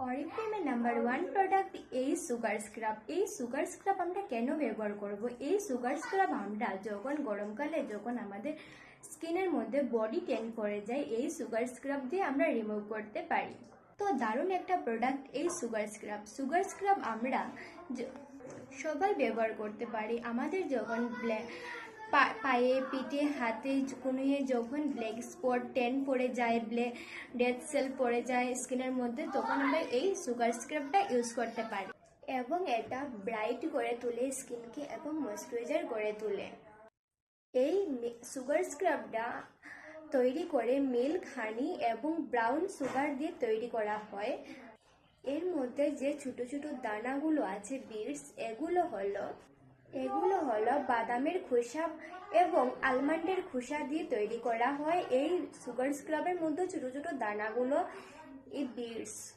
অরিফ্লেমের number 1 product এই sugar scrub. এই sugar scrub আমরা কেন ব্যবহার করব? এই সুগার স্ক্রাব আমরা যখন গরমকালে যখন আমাদের স্কিনের মধ্যে বডি ট্যান পড়ে যায়, এই সুগার স্ক্রাব দিয়ে আমরা রিমুভ করতে পারি। তো দারুণ একটা প্রোডাক্ট এই সুগার স্ক্রাব। সুগার স্ক্রাব আমরা সবাই ব্যবহার করতে পারি। আমাদের যখন পায়ে, পিঠে, হাতে কোনোয়ে যখন ব্ল্যাক স্পট ট্যান পড়ে যায়, ডেড সেল পড়ে যায় স্কিনের মধ্যে, তখন আমরা এই সুগার স্ক্রাবটা ইউজ করতে পারি এবং এটা ব্রাইট করে তোলে স্কিনকে এবং ময়েশ্চারাইজার করে তোলে। এই সুগার স্ক্রাবটা তৈরি করে মিল্ক, হানি এবং ব্রাউন সুগার দিয়ে তৈরি করা হয়। এর মধ্যে যে ছোট ছোট দানাগুলো আছে বিটস, এগুলো হলো বাদামের খোসা এবং আলমন্ডের খোসা দিয়ে তৈরি করা হয়। এই সুগার স্ক্রাবের মধ্যে ছোট ছোট দানাগুলো এই বিটস।